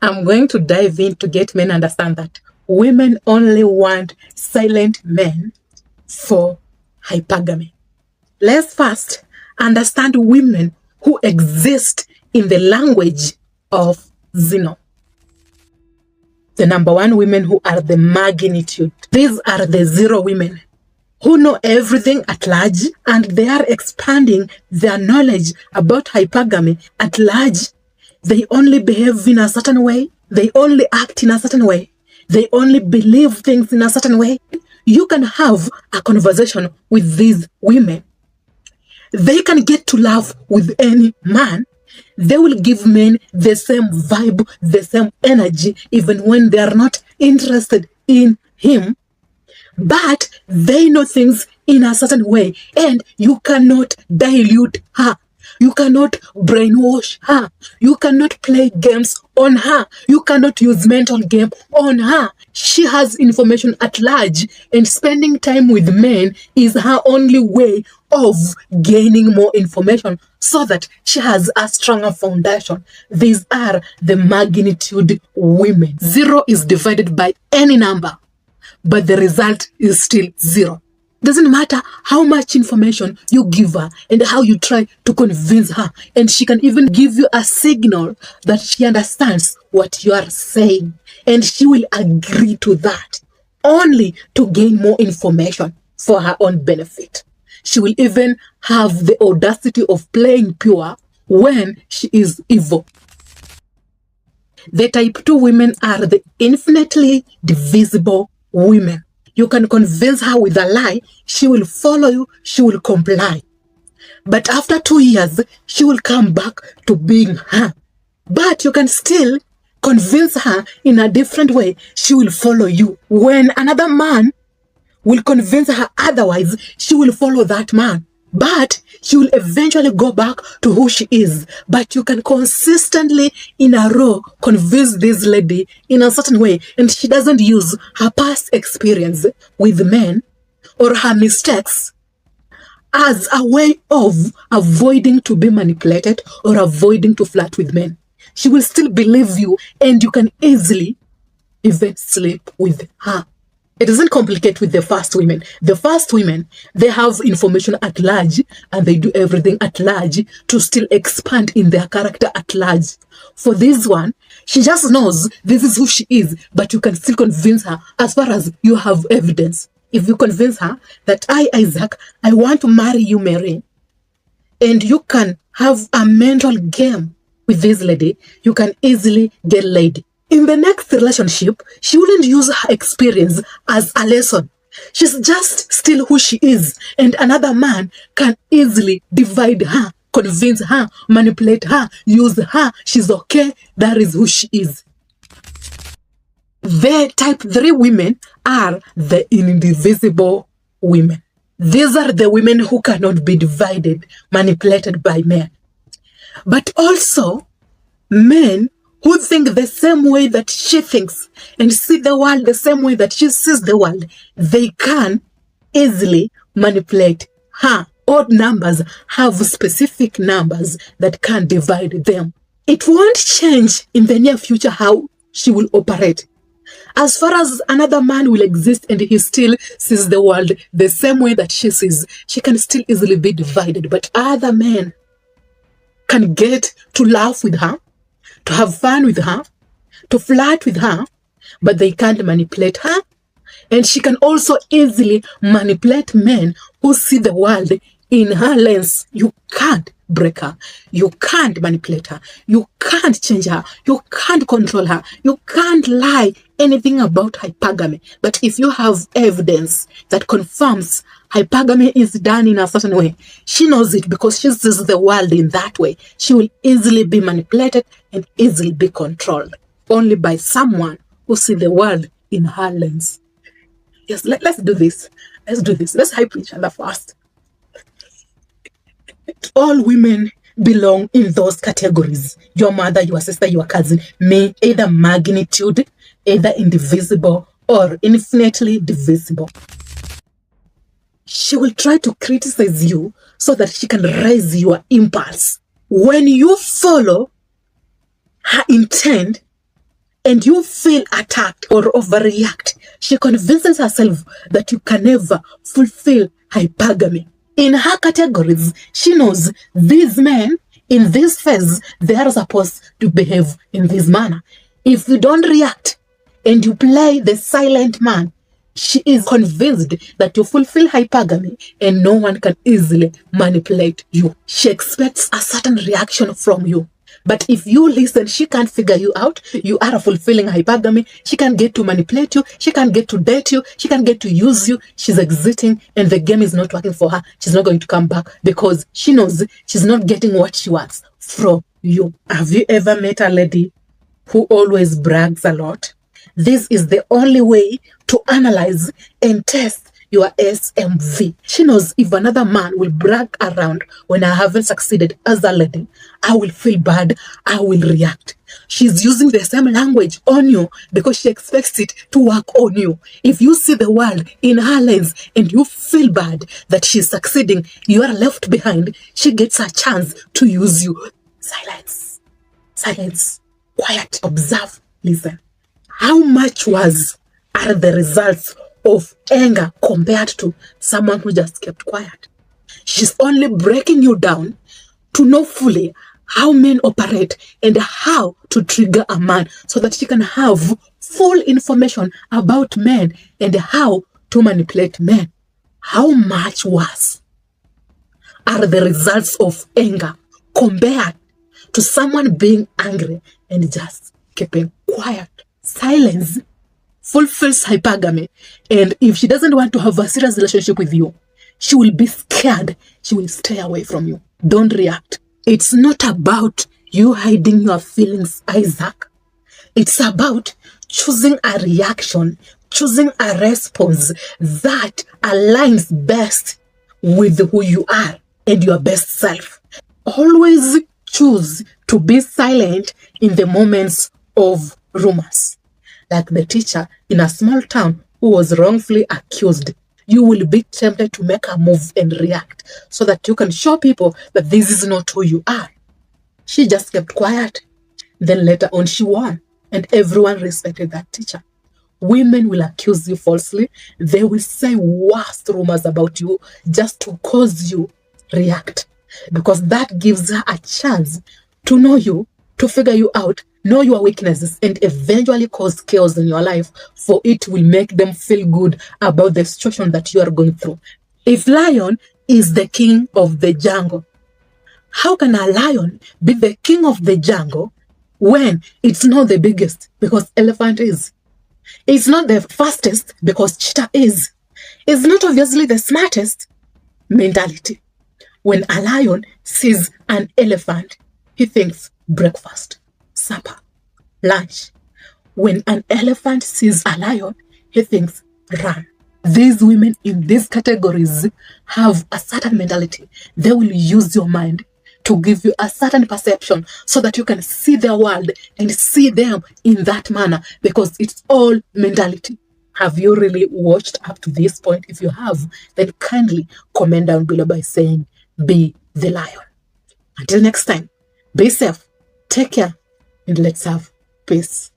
I'm going to dive in to get men understand that women only want silent men for hypergamy. Let's first understand women who exist in the language of Zeno. The number one women who are the magnitude. These are the zero women who know everything at large, and they are expanding their knowledge about hypergamy at large. They only behave in a certain way. They only act in a certain way. They only believe things in a certain way. You can have a conversation with these women. They can get to love with any man. They will give men the same vibe, the same energy, even when they are not interested in him. But they know things in a certain way, and you cannot dilute her. You cannot brainwash her. You cannot play games on her. You cannot use mental game on her. She has information at large, and spending time with men is her only way of gaining more information so that she has a stronger foundation. These are the magnitude women. 0 is divided by any number, but the result is still 0. Doesn't matter how much information you give her and how you try to convince her, and she can even give you a signal that she understands what you are saying, and she will agree to that only to gain more information for her own benefit. She will even have the audacity of playing pure when she is evil. The type 2 women are the infinitely divisible women. You can convince her with a lie, she will follow you, she will comply. But after 2 years, she will come back to being her. But you can still convince her in a different way, she will follow you. When another man will convince her otherwise, she will follow that man. But she will eventually go back to who she is. But you can consistently in a row convince this lady in a certain way, and she doesn't use her past experience with men or her mistakes as a way of avoiding to be manipulated or avoiding to flirt with men. She will still believe you, and you can easily even sleep with her. It doesn't complicate with the first women. The first women, they have information at large, and they do everything at large to still expand in their character at large. For this one, she just knows this is who she is, but you can still convince her as far as you have evidence. If you convince her that Isaac, I want to marry you, Mary, and you can have a mental game with this lady, you can easily get laid. In the next relationship, she wouldn't use her experience as a lesson. She's just still who she is, and another man can easily divide her, convince her, manipulate her, use her. She's okay. That is who she is. The type 3 women are the indivisible women. These are the women who cannot be divided, manipulated by men. But also, men who think the same way that she thinks and see the world the same way that she sees the world, they can easily manipulate her. Odd numbers have specific numbers that can divide them. It won't change in the near future how she will operate. As far as another man will exist and he still sees the world the same way that she sees, she can still easily be divided. But other men can get to laugh with her, to have fun with her, to flirt with her, but they can't manipulate her. And she can also easily manipulate men who see the world in her lens. You can't break her. You can't manipulate her. You can't change her. You can't control her. You can't lie anything about hypergamy. But if you have evidence that confirms hypergamy is done in a certain way, she knows it because she sees the world in that way. She will easily be manipulated and easily be controlled only by someone who sees the world in her lens. Yes, let's do this. Let's do this. Let's hype each other first. All women belong in those categories. Your mother, your sister, your cousin, me, either magnitude, either indivisible or infinitely divisible. She will try to criticize you so that she can raise your impulse. When you follow her intent, and you feel attacked or overreact, she convinces herself that you can never fulfill hypergamy. In her categories, she knows these men in this phase, they are supposed to behave in this manner. If you don't react and you play the silent man, she is convinced that you fulfill hypergamy and no one can easily manipulate you. She expects a certain reaction from you. But if you listen, she can't figure you out. You are fulfilling hypergamy. She can't get to manipulate you. She can't get to date you. She can't get to use you. She's exiting and the game is not working for her. She's not going to come back because she knows she's not getting what she wants from you. Have you ever met a lady who always brags a lot? This is the only way to analyze and test your SMV. She knows if another man will brag around when I haven't succeeded as a lady, I will feel bad, I will react. She's using the same language on you because she expects it to work on you. If you see the world in her lens and you feel bad that she's succeeding, you are left behind, she gets a chance to use you. Silence. Silence. Quiet. Observe. Listen. How much are the results of anger compared to someone who just kept quiet? She's only breaking you down to know fully how men operate and how to trigger a man so that she can have full information about men and how to manipulate men. How much worse are the results of anger compared to someone being angry and just keeping quiet? Silence fulfills hypergamy, and if she doesn't want to have a serious relationship with you, she will be scared. She will stay away from you. Don't react. It's not about you hiding your feelings, Isaac. It's about choosing a reaction, choosing a response that aligns best with who you are and your best self. Always choose to be silent in the moments of rumors. Like the teacher in a small town who was wrongfully accused. You will be tempted to make a move and react so that you can show people that this is not who you are. She just kept quiet. Then later on she won and everyone respected that teacher. Women will accuse you falsely. They will say worst rumors about you just to cause you react. Because that gives her a chance to know you, to figure you out, know your weaknesses, and eventually cause chaos in your life, for it will make them feel good about the situation that you are going through. If lion is the king of the jungle, how can a lion be the king of the jungle when it's not the biggest because elephant is? It's not the fastest because cheetah is. It's not obviously the smartest. Mentality. When a lion sees an elephant, he thinks breakfast, supper, lunch. When an elephant sees a lion, he thinks run. These women in these categories have a certain mentality. They will use your mind to give you a certain perception so that you can see the world and see them in that manner, because it's all mentality. Have you really watched up to this point? If you have, then kindly comment down below by saying, be the lion. Until next time, be safe, take care, and let's have peace.